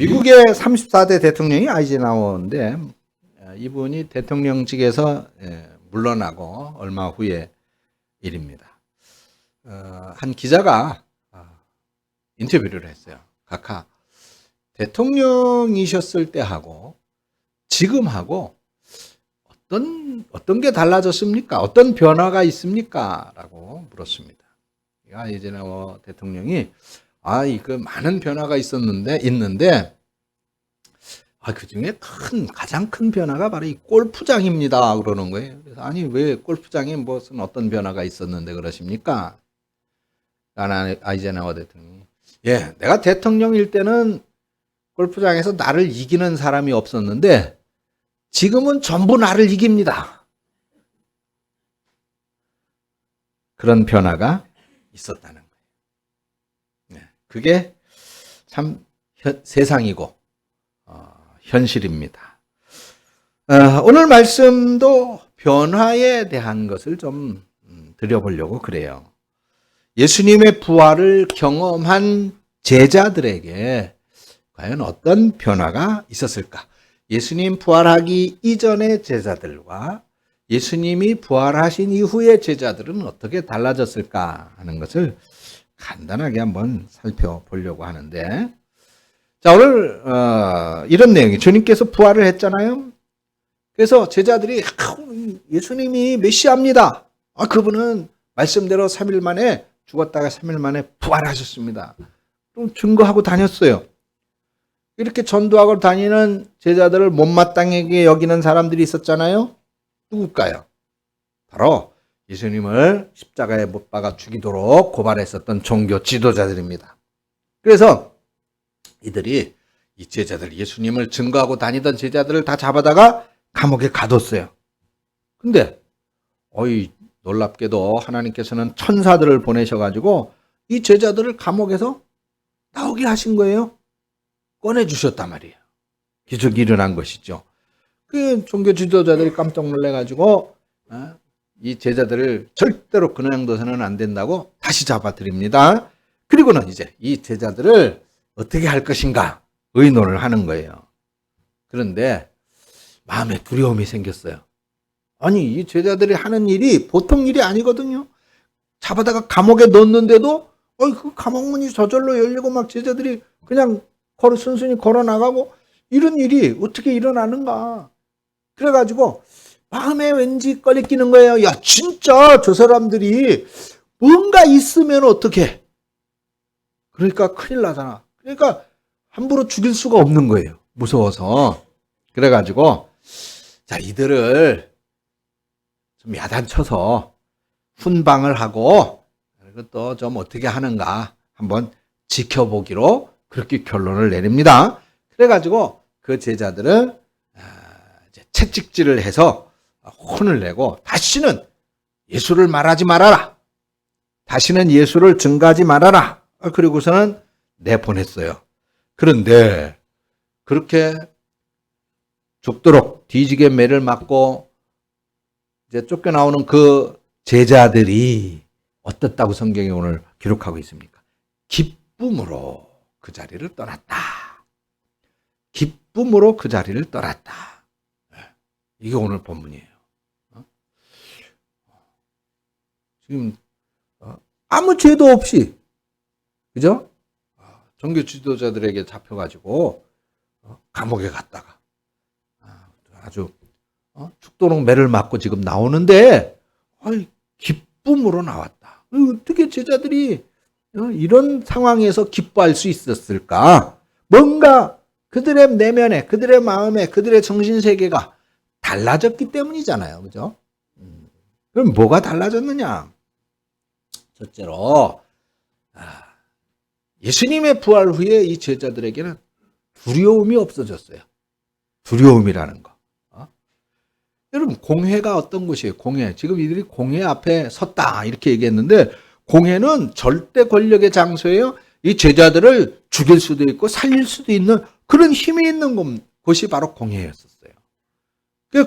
미국의 34대 대통령이 아이젠하워인데 이분이 대통령직에서 물러나고 얼마 후의 일입니다. 한 기자가 인터뷰를 했어요. 각하, 대통령이셨을 때하고 지금하고 어떤 게 달라졌습니까? 어떤 변화가 있습니까? 라고 물었습니다. 아이젠하워 대통령이 이거 많은 변화가 있는데 그 중에 가장 큰 변화가 바로 이 골프장입니다. 그러는 거예요. 그래서 왜 골프장에 무슨 어떤 변화가 있었는데 그러십니까? 아이젠하워 대통령이 내가 대통령일 때는 골프장에서 나를 이기는 사람이 없었는데 지금은 전부 나를 이깁니다. 그런 변화가 있었다는 거예요. 그게 참 세상이고 현실입니다. 오늘 말씀도 변화에 대한 것을 좀 드려보려고 그래요. 예수님의 부활을 경험한 제자들에게 과연 어떤 변화가 있었을까? 예수님 부활하기 이전의 제자들과 예수님이 부활하신 이후의 제자들은 어떻게 달라졌을까 하는 것을 간단하게 한번 살펴보려고 하는데, 자, 오늘 이런 내용이, 주님께서 부활을 했잖아요. 그래서 제자들이 예수님이 메시아입니다. 그분은 말씀대로 3일 만에 죽었다가 3일 만에 부활하셨습니다. 좀 증거하고 다녔어요. 이렇게 전도하고 다니는 제자들을 못마땅하게 여기는 사람들이 있었잖아요. 누굴까요? 바로 예수님을 십자가에 못 박아 죽이도록 고발했었던 종교 지도자들입니다. 그래서 이들이 이 제자들, 예수님을 증거하고 다니던 제자들을 다 잡아다가 감옥에 가뒀어요. 근데 놀랍게도 하나님께서는 천사들을 보내셔가지고 이 제자들을 감옥에서 나오게 하신 거예요. 꺼내주셨단 말이에요. 기적이 일어난 것이죠. 그 종교 지도자들이 깜짝 놀래가지고 이 제자들을 절대로 그냥 둬서는 안 된다고 다시 잡아드립니다. 그리고는 이제 이 제자들을 어떻게 할 것인가 의논을 하는 거예요. 그런데 마음에 두려움이 생겼어요. 이 제자들이 하는 일이 보통 일이 아니거든요. 잡아다가 감옥에 넣었는데도 그 감옥문이 저절로 열리고 막 제자들이 그냥 순순히 걸어 나가고 이런 일이 어떻게 일어나는가. 그래가지고 마음에 왠지 꺼리끼는 거예요. 진짜 저 사람들이 뭔가 있으면 어떡해. 그러니까 큰일 나잖아. 그러니까 함부로 죽일 수가 없는 거예요. 무서워서. 그래가지고 이들을 좀 야단쳐서 훈방을 하고 또 좀 어떻게 하는가 한번 지켜보기로 그렇게 결론을 내립니다. 그래가지고 그 제자들은 채찍질을 해서 혼을 내고 다시는 예수를 말하지 말아라. 다시는 예수를 증거하지 말아라. 그리고서는 내보냈어요. 그런데 그렇게 죽도록 뒤지게 매를 맞고 이제 쫓겨나오는 그 제자들이 어떻다고 성경이 오늘 기록하고 있습니까? 기쁨으로 그 자리를 떠났다. 기쁨으로 그 자리를 떠났다. 이게 오늘 본문이에요. 지금 아무 죄도 없이, 그죠? 종교 지도자들에게 잡혀가지고 감옥에 갔다가 아주 죽도록 매를 맞고 지금 나오는데 기쁨으로 나왔다. 어떻게 제자들이 이런 상황에서 기뻐할 수 있었을까? 뭔가 그들의 내면에, 그들의 마음에, 그들의 정신세계가 달라졌기 때문이잖아요. 그죠? 그럼 뭐가 달라졌느냐? 첫째로, 예수님의 부활 후에 이 제자들에게는 두려움이 없어졌어요. 두려움이라는 거. 여러분, 공회가 어떤 곳이에요? 공회. 지금 이들이 공회 앞에 섰다. 이렇게 얘기했는데, 공회는 절대 권력의 장소예요. 이 제자들을 죽일 수도 있고 살릴 수도 있는 그런 힘이 있는 곳이 바로 공회였었어요.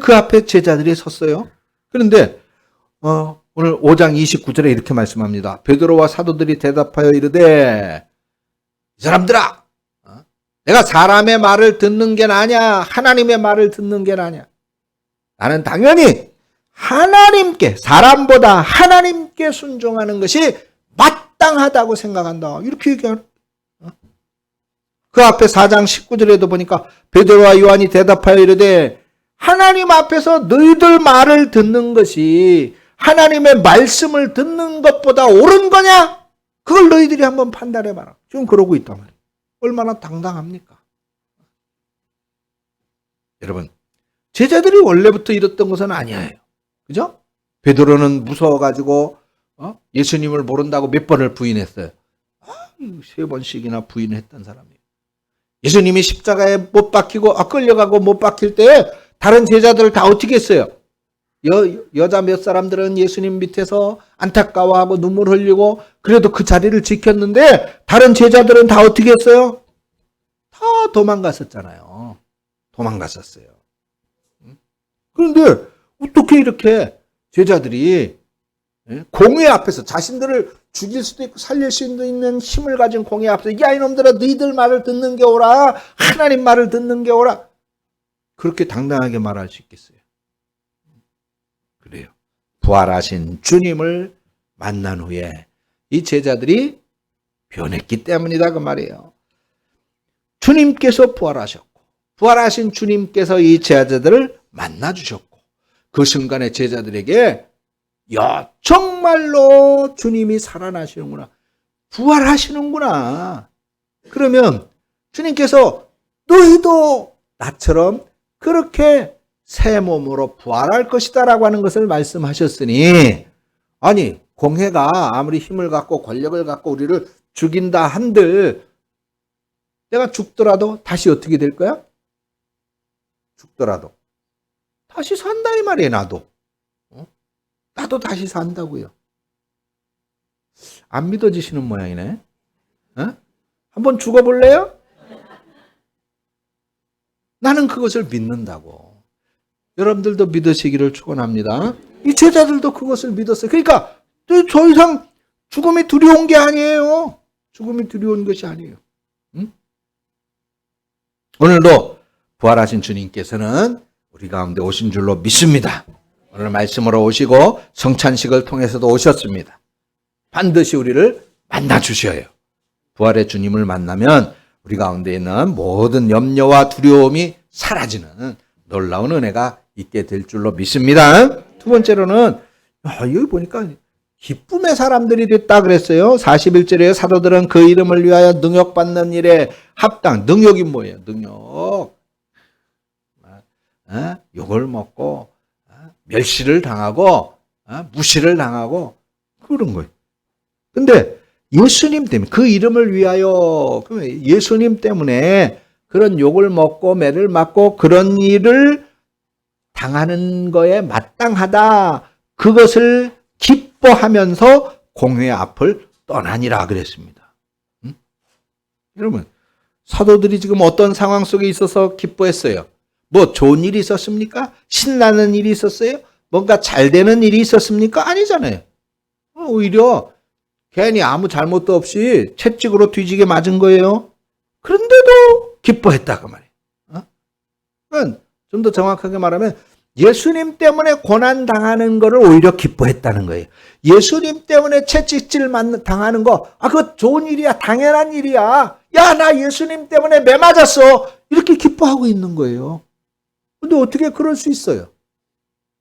그 앞에 제자들이 섰어요. 그런데 오늘 5장 29절에 이렇게 말씀합니다. 베드로와 사도들이 대답하여 이르되 이 사람들아 내가 사람의 말을 듣는 게 나냐, 하나님의 말을 듣는 게 나냐? 나는 당연히 하나님께, 사람보다 하나님께 순종하는 것이 마땅하다고 생각한다. 이렇게 얘기하는. 그 앞에 4장 19절에도 보니까 베드로와 요한이 대답하여 이르되 하나님 앞에서 너희들 말을 듣는 것이 하나님의 말씀을 듣는 것보다 옳은 거냐? 그걸 너희들이 한번 판단해봐라. 지금 그러고 있단 말이에요. 얼마나 당당합니까? 여러분, 제자들이 원래부터 이랬던 것은 아니에요. 그죠? 베드로는 무서워가지고 예수님을 모른다고 몇 번을 부인했어요. 3번씩이나 부인했던 사람이에요. 예수님이 십자가에 못 박히고 끌려가고 못 박힐 때 다른 제자들을 다 어떻게 했어요? 여자 몇 사람들은 예수님 밑에서 안타까워하고 눈물 흘리고 그래도 그 자리를 지켰는데 다른 제자들은 다 어떻게 했어요? 다 도망갔었잖아요. 도망갔었어요. 그런데 어떻게 이렇게 제자들이 공회 앞에서 자신들을 죽일 수도 있고 살릴 수도 있는 힘을 가진 공회 앞에서 야 이놈들아 너희들 말을 듣는 게 옳아, 하나님 말을 듣는 게 옳아, 그렇게 당당하게 말할 수 있겠어요? 그래요. 부활하신 주님을 만난 후에 이 제자들이 변했기 때문이다 그 말이에요. 주님께서 부활하셨고 부활하신 주님께서 이 제자들을 만나주셨고 그 순간에 제자들에게 야 정말로 주님이 살아나시는구나, 부활하시는구나. 그러면 주님께서 너희도 나처럼 그렇게 새 몸으로 부활할 것이다 라고 하는 것을 말씀하셨으니, 아니 공회가 아무리 힘을 갖고 권력을 갖고 우리를 죽인다 한들 내가 죽더라도 다시 어떻게 될 거야? 죽더라도 다시 산다 이 말이에요. 나도 다시 산다고요. 안 믿어지시는 모양이네. 한번 죽어볼래요? 나는 그것을 믿는다고. 여러분들도 믿으시기를 축원합니다. 이 제자들도 그것을 믿었어요. 그러니까 더 이상 죽음이 두려운 게 아니에요. 죽음이 두려운 것이 아니에요. 오늘도 부활하신 주님께서는 우리 가운데 오신 줄로 믿습니다. 오늘 말씀으로 오시고 성찬식을 통해서도 오셨습니다. 반드시 우리를 만나 주셔요. 부활의 주님을 만나면 우리 가운데 있는 모든 염려와 두려움이 사라지는 놀라운 은혜가 있게 될 줄로 믿습니다. 두 번째로는 여기 보니까 기쁨의 사람들이 됐다 그랬어요. 41절에 사도들은 그 이름을 위하여 능욕받는 일에 합당. 능욕이 뭐예요? 능욕. 욕을 먹고 멸시를 당하고 무시를 당하고 그런 거예요. 근데 예수님 때문에 그 이름을 위하여 예수님 때문에 그런 욕을 먹고 매를 맞고 그런 일을 당하는 거에 마땅하다. 그것을 기뻐하면서 공회 앞을 떠나니라 그랬습니다. 여러분 사도들이 지금 어떤 상황 속에 있어서 기뻐했어요? 뭐 좋은 일이 있었습니까? 신나는 일이 있었어요? 뭔가 잘 되는 일이 있었습니까? 아니잖아요. 오히려 괜히 아무 잘못도 없이 채찍으로 뒤지게 맞은 거예요. 그런데도 기뻐했다 그 말이에요. 좀 더 정확하게 말하면 예수님 때문에 고난 당하는 거를 오히려 기뻐했다는 거예요. 예수님 때문에 채찍질 당하는 거, 그거 좋은 일이야, 당연한 일이야. 야, 나 예수님 때문에 매 맞았어. 이렇게 기뻐하고 있는 거예요. 근데 어떻게 그럴 수 있어요?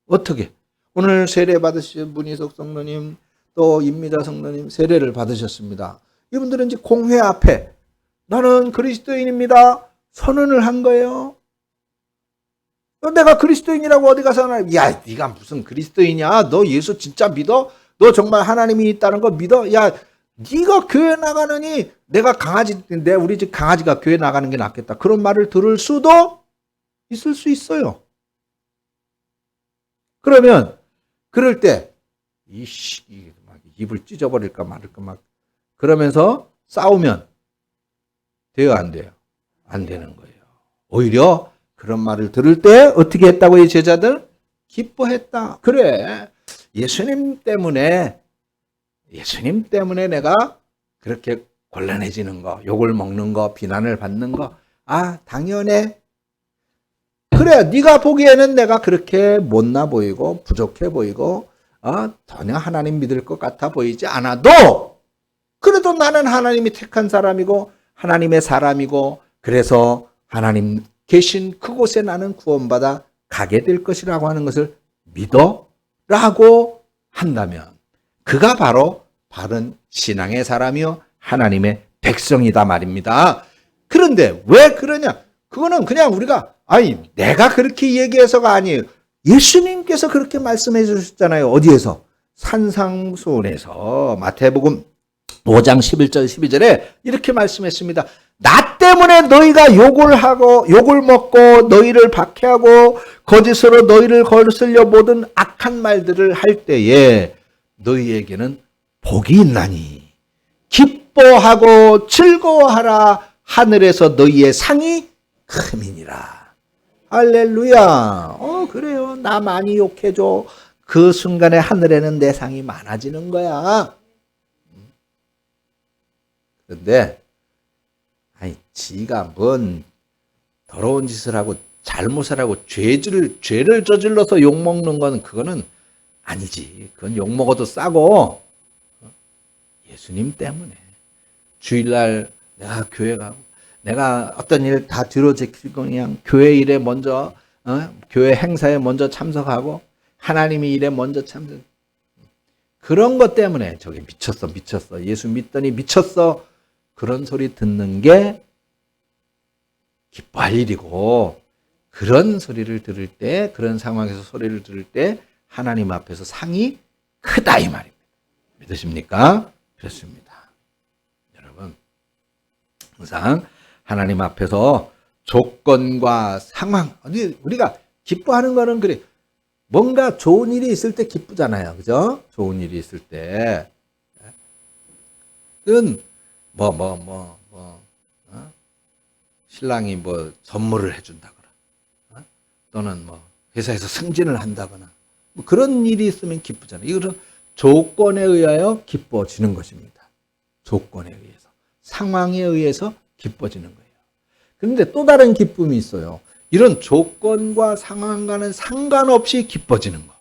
어떻게? 오늘 세례 받으신 문희석 성도님, 또 임미자 성도님 세례를 받으셨습니다. 이분들은 이제 공회 앞에 나는 그리스도인입니다. 선언을 한 거예요. 내가 그리스도인이라고 어디 가서 야, 네가 무슨 그리스도인이야? 너 예수 진짜 믿어? 너 정말 하나님이 있다는 거 믿어? 야, 네가 교회 나가느니 우리 집 강아지가 교회 나가는 게 낫겠다. 그런 말을 들을 수도 있을 수 있어요. 그러면 그럴 때 입을 찢어버릴까 말을까 막 그러면서 싸우면 돼요, 안 돼요? 안 되는 거예요. 오히려 그런 말을 들을 때 어떻게 했다고 이 제자들? 기뻐했다. 그래. 예수님 때문에 내가 그렇게 곤란해지는 거, 욕을 먹는 거, 비난을 받는 거, 당연해. 그래, 네가 보기에는 내가 그렇게 못나 보이고 부족해 보이고 전혀 하나님 믿을 것 같아 보이지 않아도 그래도 나는 하나님이 택한 사람이고 하나님의 사람이고 그래서 하나님 계신 그곳에 나는 구원받아 가게 될 것이라고 하는 것을 믿어 라고 한다면 그가 바로 바른 신앙의 사람이요 하나님의 백성이다 말입니다. 그런데 왜 그러냐? 그거는 그냥 우리가 내가 그렇게 얘기해서가 아니에요. 예수님께서 그렇게 말씀해 주셨잖아요. 어디에서? 산상수훈에서 마태복음 5장 11절 12절에 이렇게 말씀했습니다. 나 때문에 너희가 욕을 먹고 너희를 박해하고 거짓으로 너희를 거슬려 모든 악한 말들을 할 때에 너희에게는 복이 있나니 기뻐하고 즐거워하라. 하늘에서 너희의 상이 크민이라. 할렐루야. 그래요. 나 많이 욕해줘. 그 순간에 하늘에는 내 상이 많아지는 거야. 그런데 지가 뭔 더러운 짓을 하고 잘못을 하고 죄를 저질러서 욕먹는 건 그거는 아니지. 그건 욕먹어도 싸고 예수님 때문에 주일날 내가 교회 가고 내가 어떤 일 다 뒤로 제키고 그냥 교회 일에 먼저 교회 행사에 먼저 참석하고 하나님의 일에 먼저 참석. 그런 것 때문에 저게 미쳤어. 예수 믿더니 미쳤어. 그런 소리 듣는 게 기뻐할 일이고 그런 소리를 들을 때 그런 상황에서 소리를 들을 때 하나님 앞에서 상이 크다 이 말입니다. 믿으십니까? 그렇습니다. 여러분 항상 하나님 앞에서 조건과 상황 우리가 기뻐하는 거는 그래 뭔가 좋은 일이 있을 때 기쁘잖아요. 그죠? 좋은 일이 있을 때 그건 신랑이 선물을 해준다거나 또는 회사에서 승진을 한다거나 그런 일이 있으면 기쁘잖아요. 이거는 조건에 의하여 기뻐지는 것입니다. 조건에 의해서 상황에 의해서 기뻐지는 거예요. 그런데 또 다른 기쁨이 있어요. 이런 조건과 상황과는 상관없이 기뻐지는 거.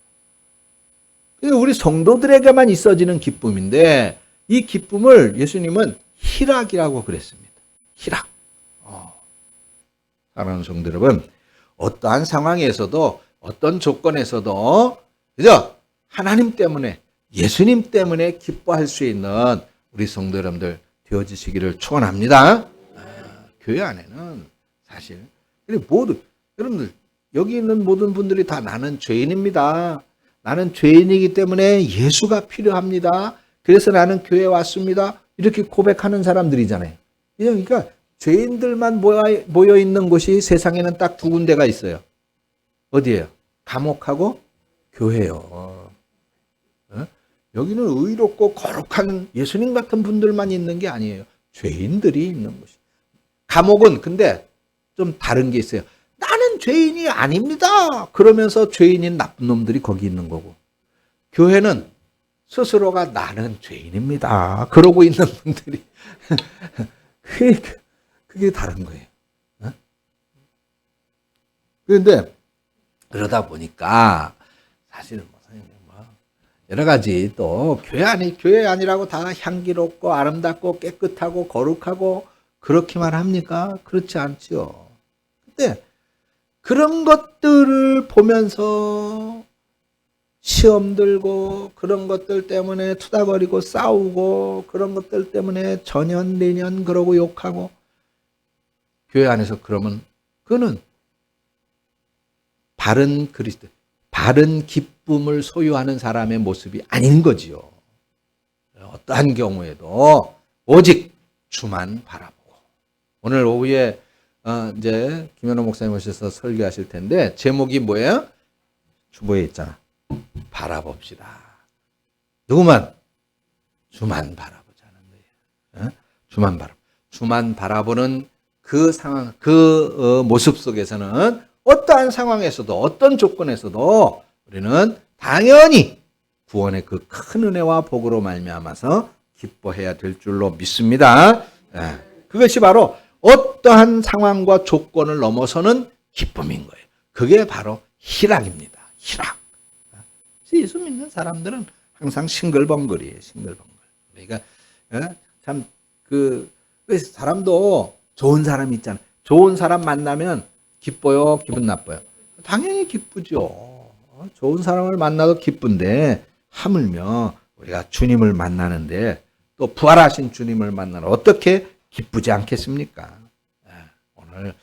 우리 성도들에게만 있어지는 기쁨인데 이 기쁨을 예수님은 희락이라고 그랬습니다. 희락. 사랑하는 성도 여러분, 어떠한 상황에서도 어떤 조건에서도 그죠? 하나님 때문에 예수님 때문에 기뻐할 수 있는 우리 성도 여러분들 되어지시기를 축원합니다. 교회 안에는 사실 여러분들 여기 있는 모든 분들이 다 나는 죄인입니다. 나는 죄인이기 때문에 예수가 필요합니다. 그래서 나는 교회에 왔습니다. 이렇게 고백하는 사람들이잖아요. 그러니까 죄인들만 모여 있는 곳이 세상에는 딱 두 군데가 있어요. 어디예요? 감옥하고 교회요. 여기는 의롭고 거룩한 예수님 같은 분들만 있는 게 아니에요. 죄인들이 있는 곳이. 감옥은 근데 좀 다른 게 있어요. 나는 죄인이 아닙니다. 그러면서 죄인인 나쁜 놈들이 거기 있는 거고. 교회는 스스로가 나는 죄인입니다. 그러고 있는 분들이. 그게 다른 거예요. 그런데 그러다 보니까 사실은 여러 가지 또 교회 아니라고 다 향기롭고 아름답고 깨끗하고 거룩하고 그렇게만 합니까? 그렇지 않지요. 근데 그런 것들을 보면서 시험 들고 그런 것들 때문에 투닥거리고 싸우고 그런 것들 때문에 전연 내년 그러고 욕하고 교회 안에서 그러면 그거는 바른 그리스도, 바른 기쁨을 소유하는 사람의 모습이 아닌 거지요. 어떠한 경우에도 오직 주만 바라보고. 오늘 오후에 이제 김현호 목사님 오셔서 설교하실 텐데 제목이 뭐예요? 주보에 있잖아. 바라봅시다. 누구만? 주만 바라보자는 거예요. 주만 바라보는 그 상황, 그 모습 속에서는 어떠한 상황에서도 어떤 조건에서도 우리는 당연히 구원의 그 큰 은혜와 복으로 말미암아서 기뻐해야 될 줄로 믿습니다. 그것이 바로 어떠한 상황과 조건을 넘어서는 기쁨인 거예요. 그게 바로 희락입니다. 희락. 예수 믿는 사람들은 항상 싱글벙글이에요. 싱글벙글. 그러니까 참 사람도 좋은 사람이 있잖아요. 좋은 사람 만나면 기뻐요, 기분 나빠요? 당연히 기쁘죠. 좋은 사람을 만나도 기쁜데 하물며 우리가 주님을 만나는데 또 부활하신 주님을 만나는 어떻게 기쁘지 않겠습니까? 오늘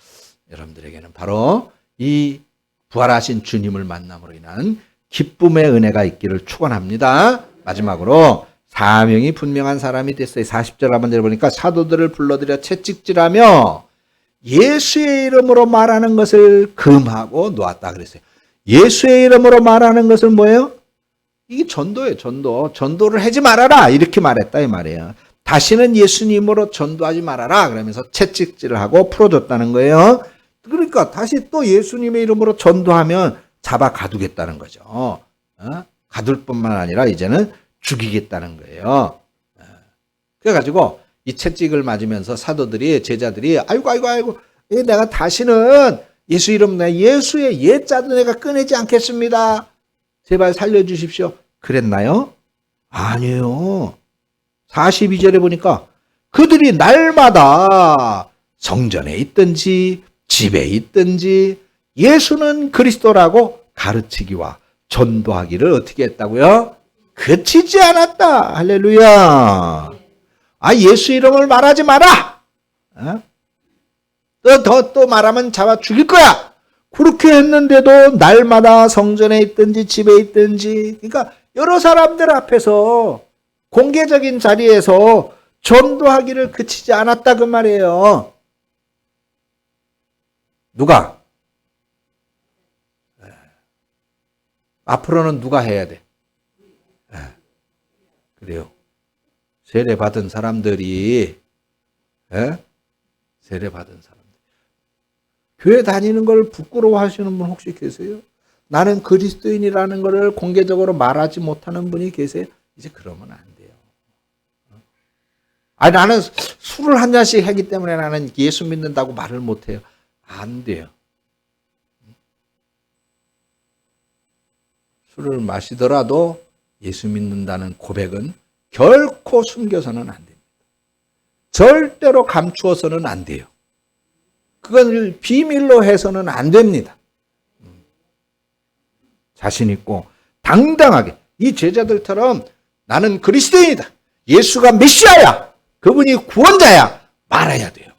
여러분들에게는 바로 이 부활하신 주님을 만남으로 인한 기쁨의 은혜가 있기를 축원합니다. 마지막으로 사명이 분명한 사람이 됐어요. 40절 하반절에 보니까 사도들을 불러들여 채찍질하며 예수의 이름으로 말하는 것을 금하고 놓았다 그랬어요. 예수의 이름으로 말하는 것은 뭐예요? 이게 전도예요. 전도를 하지 말아라 이렇게 말했다 이 말이에요. 다시는 예수님으로 전도하지 말아라 그러면서 채찍질을 하고 풀어줬다는 거예요. 그러니까 다시 또 예수님의 이름으로 전도하면 잡아 가두겠다는 거죠. 가둘 뿐만 아니라 이제는 죽이겠다는 거예요. 그래가지고 이 채찍을 맞으면서 사도들이, 제자들이 아이고 내가 다시는 예수 이름, 예수의 예자도 내가 꺼내지 않겠습니다. 제발 살려주십시오. 그랬나요? 아니에요. 42절에 보니까 그들이 날마다 성전에 있든지 집에 있든지 예수는 그리스도라고 가르치기와 전도하기를 어떻게 했다고요? 그치지 않았다. 할렐루야. 예수 이름을 말하지 마라. 또 말하면 잡아 죽일 거야. 그렇게 했는데도 날마다 성전에 있든지 집에 있든지, 그러니까 여러 사람들 앞에서 공개적인 자리에서 전도하기를 그치지 않았다 그 말이에요. 누가? 앞으로는 누가 해야 돼? 그래요. 세례 받은 사람들이, 세례 받은 사람들. 교회 다니는 걸 부끄러워하시는 분 혹시 계세요? 나는 그리스도인이라는 것을 공개적으로 말하지 못하는 분이 계세요? 이제 그러면 안 돼요. 나는 술을 한 잔씩 하기 때문에 나는 예수 믿는다고 말을 못해요. 안 돼요. 술을 마시더라도 예수 믿는다는 고백은 결코 숨겨서는 안 됩니다. 절대로 감추어서는 안 돼요. 그걸 비밀로 해서는 안 됩니다. 자신 있고 당당하게 이 제자들처럼 나는 그리스도인이다. 예수가 메시아야. 그분이 구원자야. 말해야 돼요.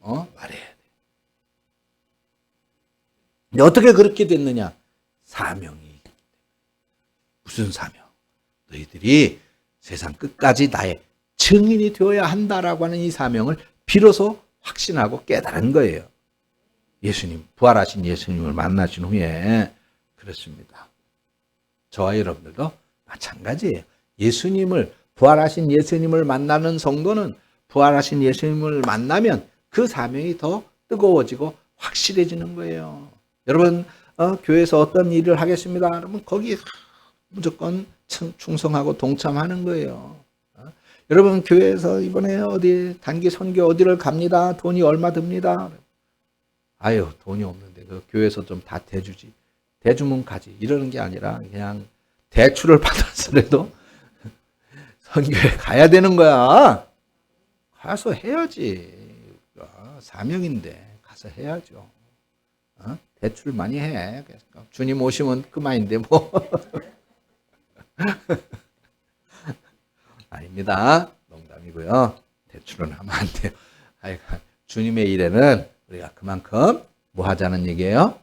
말해야 돼요. 근데 어떻게 그렇게 됐느냐? 사명이. 무슨 사명? 너희들이 세상 끝까지 나의 증인이 되어야 한다라고 하는 이 사명을 비로소 확신하고 깨달은 거예요. 예수님, 부활하신 예수님을 만나신 후에 그렇습니다. 저와 여러분들도 마찬가지예요. 부활하신 예수님을 만나는 성도는 부활하신 예수님을 만나면 그 사명이 더 뜨거워지고 확실해지는 거예요. 여러분, 교회에서 어떤 일을 하겠습니다. 그러면 거기에 무조건 충성하고 동참하는 거예요. 여러분, 교회에서 이번에 어디 단기 선교 어디를 갑니다. 돈이 얼마 듭니다. 돈이 없는데 그 교회에서 좀 다 대주지. 대주면 가지. 이러는 게 아니라 그냥 대출을 받았으라도 선교에 가야 되는 거야. 가서 해야지. 사명인데 가서 해야죠. 대출 많이 해. 주님 오시면 그만인데 뭐. 아닙니다. 농담이고요. 대출은 하면 안 돼요. 주님의 일에는 우리가 그만큼 뭐 하자는 얘기예요?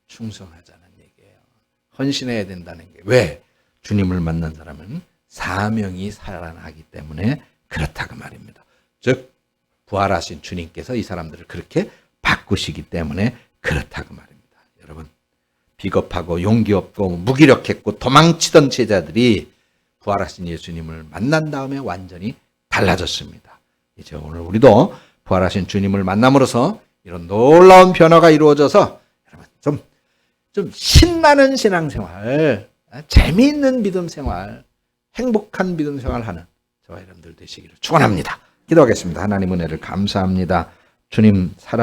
충성하자는 얘기예요. 헌신해야 된다는 게. 왜? 주님을 만난 사람은 사명이 살아나기 때문에 그렇다고 말입니다. 즉 부활하신 주님께서 이 사람들을 그렇게 바꾸시기 때문에 그렇다고 말입니다. 여러분, 비겁하고 용기 없고 무기력했고 도망치던 제자들이 부활하신 예수님을 만난 다음에 완전히 달라졌습니다. 이제 오늘 우리도 부활하신 주님을 만남으로써 이런 놀라운 변화가 이루어져서 여러분 좀 신나는 신앙생활, 재미있는 믿음생활, 행복한 믿음생활 하는 저와 여러분들 되시기를 축원합니다. 기도하겠습니다. 하나님 은혜를 감사합니다. 주님 사랑